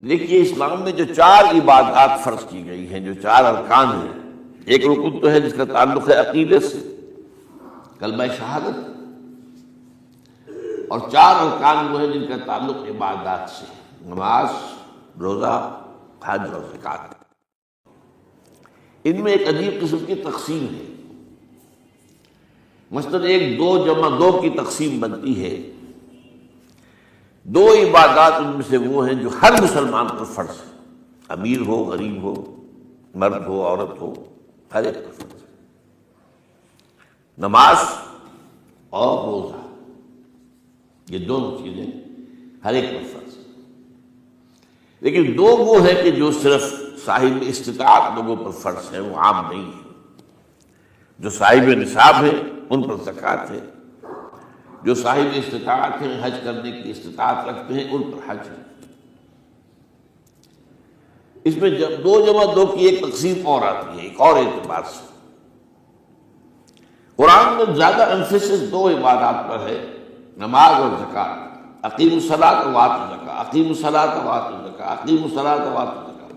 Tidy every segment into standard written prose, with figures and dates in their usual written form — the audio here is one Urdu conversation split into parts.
دیکھیے اسلام میں جو 4 عبادات فرض کی گئی ہیں، جو 4 ارکان ہیں، ایک رکن تو ہے جس کا تعلق ہے عقیدے سے، کلمہ شہادت، اور 4 ارکان وہ ہیں جن کا تعلق عبادات سے، نماز، روزہ، حج اور زکوٰۃ۔ ان میں ایک عجیب قسم کی تقسیم ہے، مثلاً 1 2 جمع 2 کی تقسیم بنتی ہے۔ 2 عبادات ان میں سے وہ ہیں جو ہر مسلمان پر فرض ہے، امیر ہو، غریب ہو، مرد ہو، عورت ہو، ہر ایک پر فرض ہے، نماز اور روزہ، یہ دونوں چیزیں ہر ایک پر فرض ہیں۔ لیکن 2 وہ ہیں کہ جو صرف صاحب استطاعت لوگوں پر فرض ہے، وہ عام نہیں ہے۔ جو صاحب نصاب ہیں ان پر زکوٰۃ ہے، جو صاحب استطاعت ہیں، حج کرنے کی استطاعت رکھتے ہیں، ان پر حج ہے۔ اس میں جب 2 جمع 2 کی ایک تقسیم اور آتی ہے، ایک اور اعتبار سے۔ قرآن میں زیادہ امفسس 2 عبادات پر ہے، نماز اور زکوٰۃ۔ اقیموا الصلاۃ وآتوا الزکاۃ، اقیموا الصلاۃ وآتوا الزکاۃ، اقیموا الصلاۃ وآتوا الزکاۃ،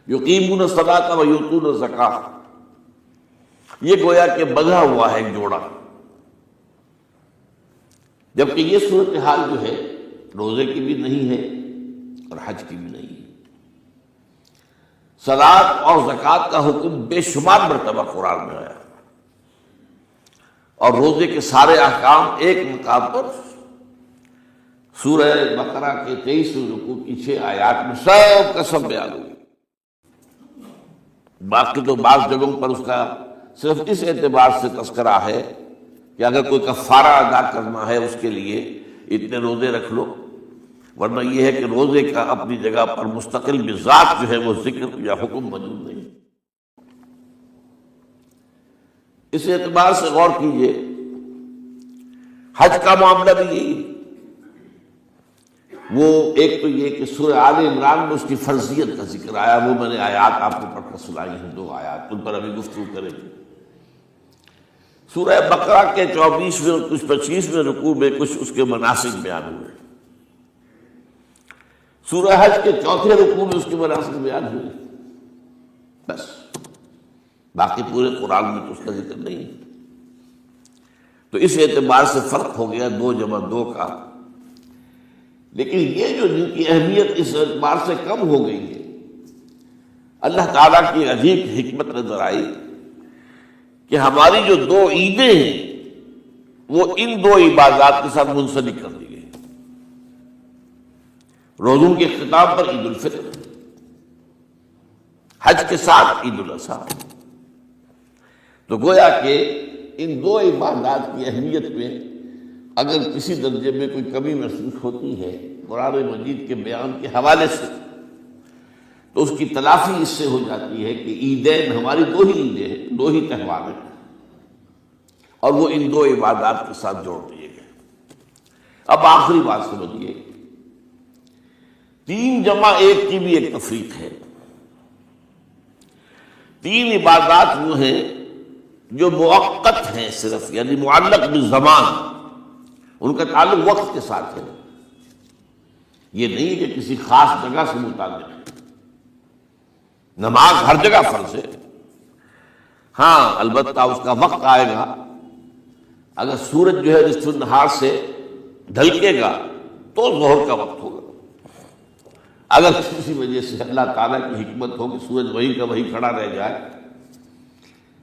یقیمون الصلاۃ ویؤتون الزکاۃ۔ یہ گویا کہ بندھا ہوا ہے ایک جوڑا، جبکہ یہ صورتحال جو ہے روزے کی بھی نہیں ہے اور حج کی بھی نہیں ہے۔ صلاۃ اور زکوٰۃ کا حکم بے شمار مرتبہ قرآن میں آیا، اور روزے کے سارے احکام ایک مقام پر سورہ بقرہ کے 23 رکوع کی 6 آیات میں سب کا سب بیان ہوئی۔ باقی تو بعض جگہوں پر اس کا صرف اس اعتبار سے تذکرہ ہے کہ اگر کوئی کفارہ ادا کرنا ہے اس کے لیے اتنے روزے رکھ لو، ورنہ یہ ہے کہ روزے کا اپنی جگہ پر مستقل بذات جو ہے وہ ذکر یا حکم موجود نہیں۔ اس اعتبار سے غور کیجئے، حج کا معاملہ بھی یہی ہے۔ وہ ایک تو یہ کہ سورہ آل عمران میں اس کی فرضیت کا ذکر آیا، وہ میں نے آیات آپ کو پڑھ کر سنائی ہیں، 2 آیات، ان پر ابھی گفتگو کریں گے۔ سورہ بقرہ کے 24ویں اور کچھ 25ویں رکوع میں کچھ اس کے مناسک بیان ہوئے، سورہ حج کے 4تھے رکوع میں اس کے مناسک بیان ہوئے، بس باقی پورے قرآن میں تو اس کا ذکر نہیں ہے۔ تو اس اعتبار سے فرق ہو گیا 2 جمع 2 کا۔ لیکن یہ جو جن کی اہمیت اس اعتبار سے کم ہو گئی ہے، اللہ تعالیٰ کی عجیب حکمت نظر آئی کہ ہماری جو 2 عیدیں ہیں وہ ان 2 عبادات کے ساتھ منسلک کر دی گئی۔ روزوں کے اختتام پر عید الفطر، حج کے ساتھ عید الاضحیٰ۔ تو گویا کہ ان 2 عبادات کی اہمیت میں اگر کسی درجے میں کوئی کمی محسوس ہوتی ہے قرآن مجید کے بیان کے حوالے سے، تو اس کی تلافی اس سے ہو جاتی ہے کہ عیدین ہماری 2 ہی عیدیں ہیں، 2 ہی تہوار ہیں، اور وہ ان 2 عبادات کے ساتھ جوڑ دیے گئے۔ اب آخری بات سمجھیے، 3 جمع 1 کی بھی ایک تفریق ہے۔ 3 عبادات وہ ہیں جو موقت ہیں صرف، یعنی معلق بالزمان، ان کا تعلق وقت کے ساتھ ہے، یہ نہیں کہ کسی خاص جگہ سے متعلق ہے۔ نماز ہر جگہ فرض ہے، ہاں البتہ اس کا وقت آئے گا، اگر سورج جو ہے نصف النہار سے ڈھلکے گا تو ظہر کا وقت ہوگا، اگر کسی وجہ سے اللہ تعالیٰ کی حکمت ہو کہ سورج وہیں کا وہیں کھڑا رہ جائے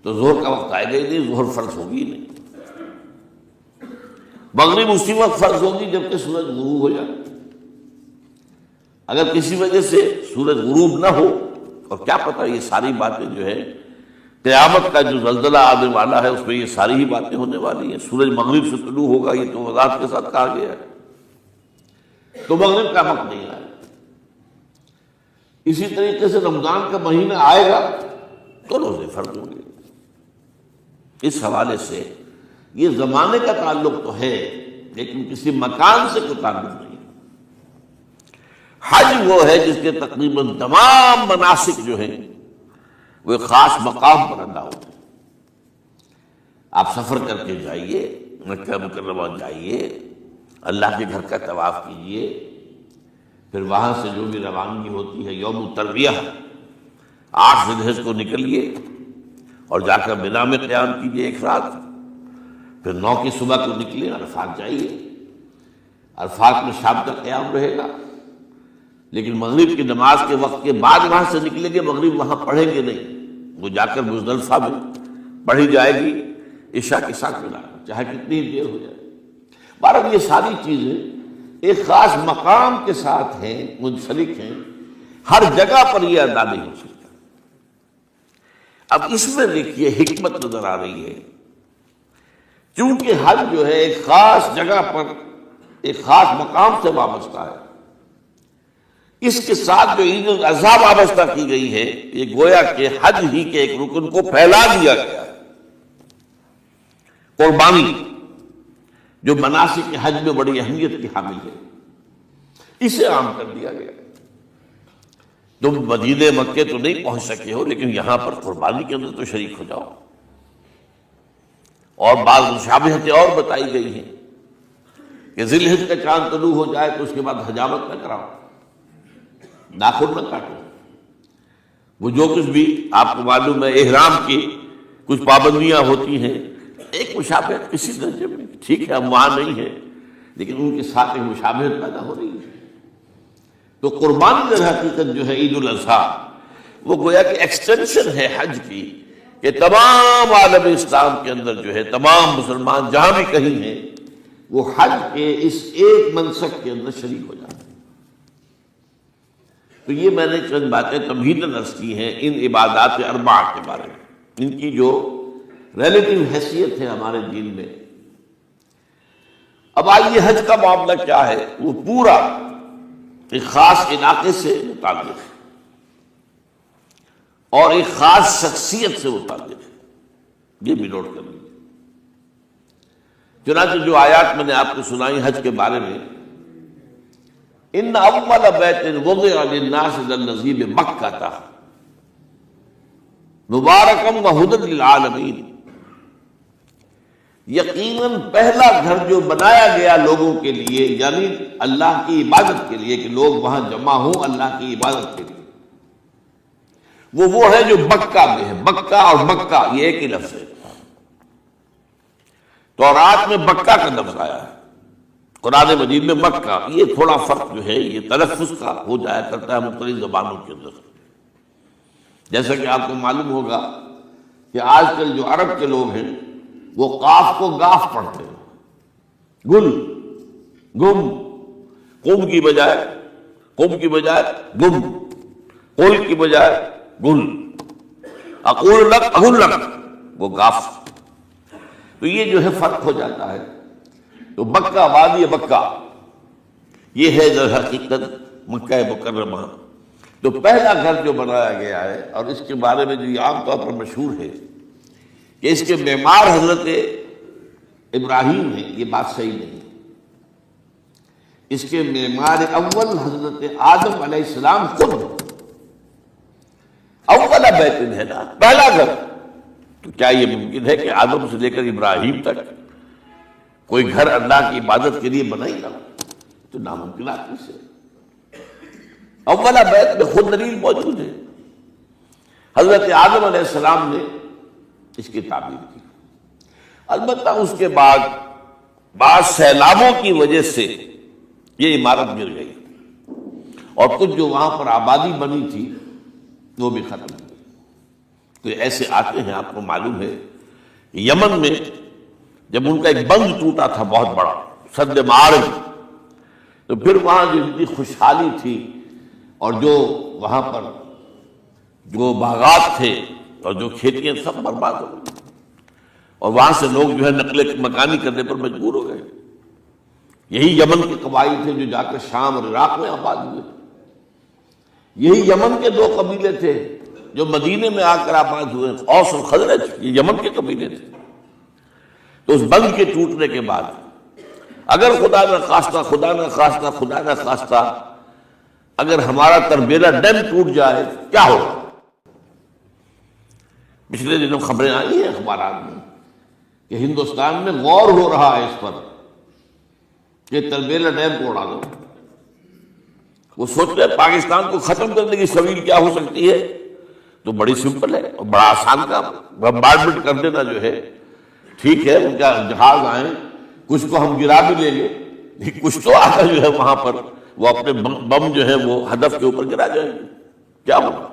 تو ظہر کا وقت آئے گا ہی نہیں، ظہر فرض ہوگی ہی نہیں۔ مغرب اسی وقت فرض ہوگی جبکہ سورج غروب ہو جائے، اگر کسی وجہ سے سورج غروب نہ ہو، اور کیا پتہ یہ ساری باتیں جو ہے قیامت کا جو زلزلہ آنے والا ہے اس میں یہ ساری ہی باتیں ہونے والی ہیں، سورج مغرب سے طلوع ہوگا یہ تو وضاحت کے ساتھ کہا گیا ہے، تو مغرب کا وقت نہیں آئے۔ اسی طریقے سے رمضان کا مہینہ آئے گا تو روزے فرض ہوں گے۔ اس حوالے سے یہ زمانے کا تعلق تو ہے لیکن کسی مکان سے کوئی تعلق نہیں۔ حج وہ ہے جس کے تقریباً تمام مناسک جو ہیں وہ ایک خاص مقام پر ادا ہوتے ہیں۔ آپ سفر کر کے جائیے، مکہ مکرمہ جائیے، اللہ کے گھر کا طواف کیجیے، پھر وہاں سے جو بھی روانگی ہوتی ہے یوم ترویہ 8 ذی الحجہ کو نکلیے اور جا کر منا میں قیام کیجیے ایک رات، پھر 9 کی صبح کو نکلے عرفات جائیے، عرفات میں شام کا قیام رہے گا، لیکن مغرب کی نماز کے وقت کے بعد وہاں سے نکلیں گے، مغرب وہاں پڑھیں گے نہیں، وہ جا کر مزدلفہ میں پڑھی جائے گی عشاء کے ساتھ ملا چاہے کتنی دیر ہو جائے۔ بہرحال یہ ساری چیزیں ایک خاص مقام کے ساتھ ہیں، منسلک ہیں، ہر جگہ پر یہ ادا نہیں ہو سکتا۔ اب اس میں دیکھیے حکمت نظر آ رہی ہے، چونکہ حج جو ہے ایک خاص جگہ پر ایک خاص مقام سے وابستہ ہے، اس کے ساتھ جو عید الاضحیٰ وابستہ کی گئی ہے، یہ گویا کہ حج ہی کے ایک رکن کو پھیلا دیا گیا ہے۔ قربانی جو مناسک کے حج میں بڑی اہمیت کی حامل ہے، اسے عام کر دیا گیا۔ تم مدینے مکے تو نہیں پہنچ سکے ہو، لیکن یہاں پر قربانی کے اندر تو شریک ہو جاؤ۔ اور بعض مشابہتیں اور بتائی گئی ہیں کہ ذی الحجہ کا چاند طلوع ہو جائے تو اس کے بعد حجامت نہ کراؤ، ناخن نہ کاٹو، وہ جو کچھ بھی آپ کو معلوم ہے احرام کی کچھ پابندیاں ہوتی ہیں، ایک مشابہت کسی درجے میں، ٹھیک ہے ہم وہاں نہیں ہیں لیکن ان کے ساتھ ایک مشابہت پیدا ہو رہی ہے۔ تو قربانی در حقیقت جو ہے عید الاضحیٰ وہ گویا کہ ایکسٹینشن ہے حج کی، کہ تمام عالم اسلام کے اندر جو ہے تمام مسلمان جہاں بھی کہیں ہیں وہ حج کے اس ایک منسک کے اندر شریک ہو جاتے ہیں۔ تو یہ میں نے چند باتیں تمہیداً عرض کی ہیں ان عبادات اربع کے بارے میں، ان کی جو ریلیٹیو حیثیت ہے ہمارے دین میں۔ اب آئیے حج کا معاملہ کیا ہے، وہ پورا ایک خاص علاقے سے متعلق ہے اور ایک خاص شخصیت سے متعلق ہے، یہ بھی نوٹ کر لیجیے۔ چنانچہ جو آیات میں نے آپ کو سنائی حج کے بارے میں، ان اول بیت وضع للناس للذی بمکہ مبارکا وہدی للعالمین، یقیناً پہلا گھر جو بنایا گیا لوگوں کے لیے، یعنی اللہ کی عبادت کے لیے، کہ لوگ وہاں جمع ہوں اللہ کی عبادت کے لیے، وہ ہے جو مکہ میں ہے۔ مکہ اور مکہ یہ ایک ہی لفظ ہے، تورات میں مکہ کا لفظ آیا ہے، قرآن مجید میں مکہ، یہ تھوڑا فرق جو ہے یہ تلفظ کا ہو جایا کرتا ہے مختلف زبانوں کے اندر۔ جیسا کہ آپ کو معلوم ہوگا کہ آج کل جو عرب کے لوگ ہیں وہ قاف کو گاف پڑھتے ہیں، گل، گم، قم کی بجائے گم، قل کی بجائے گل، اقول لک اقول لک، وہ گاف۔ تو یہ جو ہے فرق ہو جاتا ہے۔ تو مکہ، وادی مکہ، یہ ہے در حقیقت مکہ مکرمہ۔ تو پہلا گھر جو بنایا گیا ہے، اور اس کے بارے میں جو یہ عام طور پر مشہور ہے کہ اس کے معمار حضرت ابراہیم ہیں، یہ بات صحیح نہیں۔ اس کے معمار اول حضرت آدم علیہ السلام خود ہیں۔ اول بیت ہے نا، پہلا گھر، تو کیا یہ ممکن ہے کہ آدم سے لے کر ابراہیم تک کوئی گھر اللہ کی عبادت کے لیے بنا ہی نہ ہو؟ تو ناممکنات میں سے اولا بیت میں خود دلیل موجود ہے۔ حضرت آدم علیہ السلام نے اس کی تعبیر کی، البتہ اس کے بعد بعض سیلابوں کی وجہ سے یہ عمارت گر گئی اور کچھ جو وہاں پر آبادی بنی تھی وہ بھی ختم ہو گئی۔ تو ایسے آتے ہیں، آپ کو معلوم ہے یمن میں جب ان کا ایک بند ٹوٹا تھا بہت بڑا، سد معارج، تو پھر وہاں جو اتنی خوشحالی تھی اور جو وہاں پر جو باغات تھے اور جو کھیتیاں سب برباد ہو گئی، اور وہاں سے لوگ جو ہے نقل مکانی کرنے پر مجبور ہو گئے۔ یہی یمن کے قبائل تھے جو جا کر شام اور عراق میں آباد ہوئے، یہی یمن کے 2 قبیلے تھے جو مدینے میں آ کر آباد ہوئے، اوس اور خزرج، یہ یمن کے قبیلے تھے۔ تو اس بند کے ٹوٹنے کے بعد اگر خدا نہ خواستہ اگر ہمارا تربیلا ڈیم ٹوٹ جائے کیا ہوگا؟ پچھلے دنوں خبریں آئی ہیں اخبارات میں کہ ہندوستان میں غور ہو رہا ہے اس پر کہ تربیلا ڈیم کو اڑا دو۔ وہ سوچ رہے ہیں پاکستان کو ختم کرنے کی سبیل کیا ہو سکتی ہے، تو بڑی سمپل ہے اور بڑا آسان کام، بمبارڈمنٹ کر دینا جو ہے۔ ٹھیک ہے ان کا جہاز آئیں، کچھ کو ہم گرا بھی لیں گے، لیکن کچھ تو آ کر جو ہے وہاں پر وہ اپنے بم جو ہے وہ ہدف کے اوپر گرا جائیں گے، کیا ہوگا؟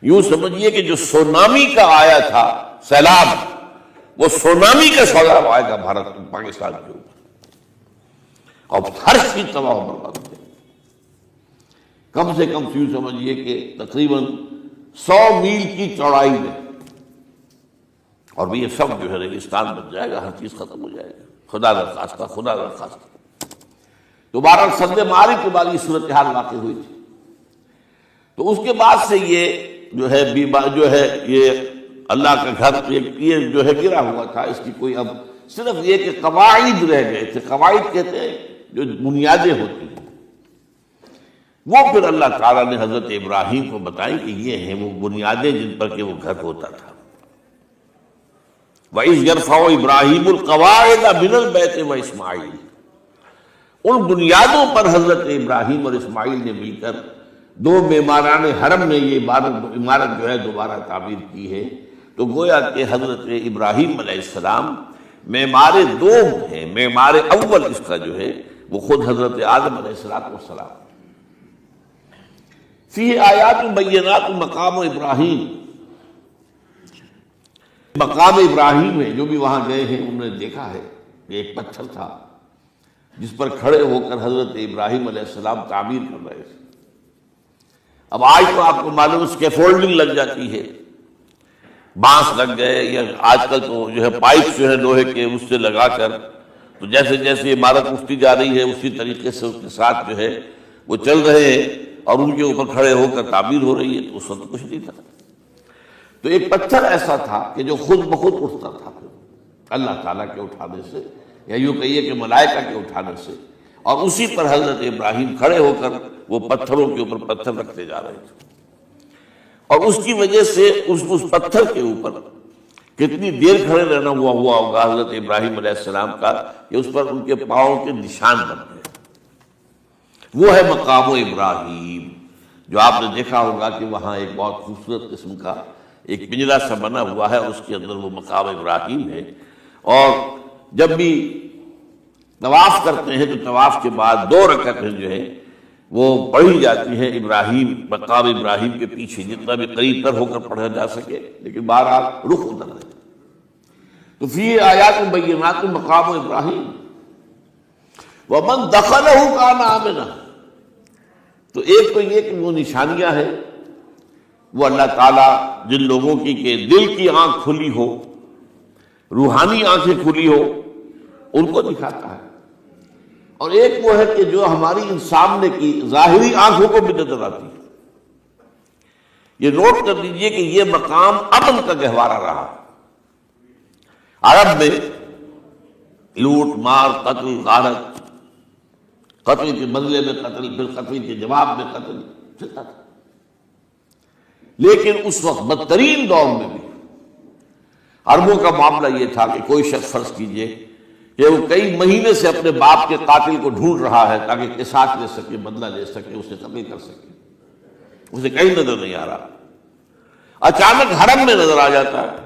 یوں سمجھیے کہ جو سونامی کا آیا تھا سیلاب، وہ سونامی کا سیلاب آئے گا بھارت پاکستان کے اوپر، اور ہر چیز تباہ و برباد ہو جائے گی۔ کم سے کم یوں سمجھیے کہ تقریباً 100 میل کی چوڑائی میں، اور یہ سب جو ہے ریگستان بن جائے گا، ہر چیز ختم ہو جائے گا، خدا نہ خواستہ، خدا نہ خواستہ۔ تو بہرحال سد معارف کے بعد یہ صورتحال واقع ہوئی تھی۔ تو اس کے بعد سے یہ جو ہے یہ اللہ کا گھر یہ جو ہے گرا ہوا تھا، اس کی کوئی اب صرف یہ کہ قواعد رہ گئے تھے۔ قواعد کہتے ہیں جو بنیادیں ہوتی ہیں، وہ پھر اللہ تعالیٰ نے حضرت ابراہیم کو بتائی کہ یہ ہیں وہ بنیادیں جن پر کہ وہ گھر ہوتا تھا۔ وَإِذْ يَرْفَعُ إِبْرَاهِيمُ الْقَوَاعِدَ مِنَ الْبَيْتِ وَإِسْمَاعِيلُ، ان بنیادوں پر حضرت ابراہیم اور اسماعیل نے مل کر دو معماران حرم نے یہ عمارت جو ہے دوبارہ تعمیر کی ہے۔ تو گویا کہ حضرت ابراہیم علیہ السلام معمار دوم ہیں، معمار اول اس کا جو ہے وہ خود حضرت آدم علیہ السلام۔ فی آیات بینات مقام ابراہیم، مقام ابراہیم میں جو بھی وہاں گئے ہیں انہوں نے دیکھا ہے کہ ایک پتھر تھا جس پر کھڑے ہو کر حضرت ابراہیم علیہ السلام تعمیر کر رہے تھے۔ اب آج تو آپ کو معلوم اسکیفولڈنگ لگ جاتی ہے، بانس لگ گئے، یا آج کل تو جو ہے پائپ جو ہے لوہے کے اس سے لگا کر، تو جیسے جیسے عمارت اٹھتی جا رہی ہے اسی طریقے سے اس کے ساتھ جو ہے وہ چل رہے ہیں اور ان کے اوپر کھڑے ہو کر تعمیر ہو رہی ہے۔ تو اس وقت کچھ نہیں تھا، تو ایک پتھر ایسا تھا کہ جو خود بخود اٹھتا تھا اللہ تعالیٰ کے اٹھانے سے، یا یوں کہیے کہ ملائکہ کے اٹھانے سے، اور اسی پر حضرت ابراہیم کھڑے ہو کر وہ پتھروں کے اوپر پتھر رکھتے جا رہے تھے، اور اس کی وجہ سے اس پتھر کے اوپر کتنی دیر کھڑے رہنا ہوا ہوگا حضرت ابراہیم علیہ السلام کا کہ اس پر ان کے پاؤں کے نشان بن گئے۔ وہ ہے مقام ابراہیم، جو آپ نے دیکھا ہوگا کہ وہاں ایک بہت خوبصورت قسم کا ایک پنجرا سا بنا ہوا ہے، اس کے اندر وہ مقام ابراہیم ہے۔ اور جب بھی طواف کرتے ہیں تو طواف کے بعد 2 رکعتیں جو ہے وہ پڑھی جاتی ہیں ابراہیم، مقام ابراہیم کے پیچھے، جتنا بھی قریب تر ہو کر پڑھا جا سکے، لیکن بہرحال رخ ادھر ہے۔ تو فی آیات بینات مقام ابراہیم ومن دخلہ کان آمنا، تو ایک تو یہ کہ وہ نشانیاں ہیں، وہ اللہ تعالیٰ جن لوگوں کی کہ دل کی آنکھ کھلی ہو، روحانی آنکھیں کھلی ہو، ان کو دکھاتا ہے، اور ایک وہ ہے کہ جو ہماری ان سامنے کی ظاہری آنکھوں کو بھی نظر آتی ہے۔ یہ نوٹ کر لیجئے کہ یہ مقام امن کا گہوارہ رہا۔ عرب میں لوٹ مار، قتل، غارت، قتل کے بدلے میں قتل، پھر قتل کے جواب میں قتل چلتا تھا، لیکن اس وقت بدترین دور میں بھی عربوں کا معاملہ یہ تھا کہ کوئی شخص فرض کیجئے کہ وہ کئی مہینے سے اپنے باپ کے قاتل کو ڈھونڈ رہا ہے تاکہ قصاص لے سکے، بدلہ لے سکے، اسے قتل کر سکے، اسے کہیں نظر نہیں آ رہا، اچانک حرم میں نظر آ جاتا ہے،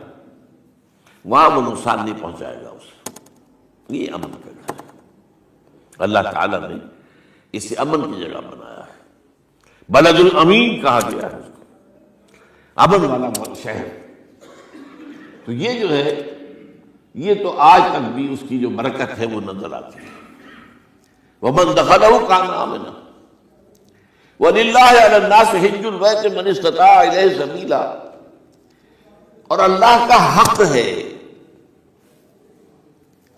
وہاں وہ نقصان نہیں پہنچائے گا اسے۔ یہ امن کا گھر ہے، اللہ تعالیٰ نے اسے امن کی جگہ بنایا ہے، بلد الامین کہا گیا ہے، امن والا شہر۔ تو یہ جو ہے یہ تو آج تک بھی اس کی جو برکت ہے وہ نظر آتی ہے۔ وَمَن دَخَلَهُ كَانَ آمِنًا وَلِلَّهِ عَلَى النَّاسِ حِجُّ الْبَيْتِ مَنِ اسْتَطَاعَ إِلَيْهِ سَبِيلًا، اور اللہ کا حق ہے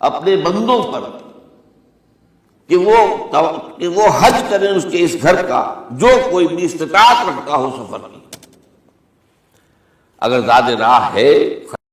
اپنے بندوں پر کہ وہ حج کریں اس کے اس گھر کا، جو کوئی بھی استطاعت رکھتا ہو سفر کی۔ اگر زیادہ راہ ہے،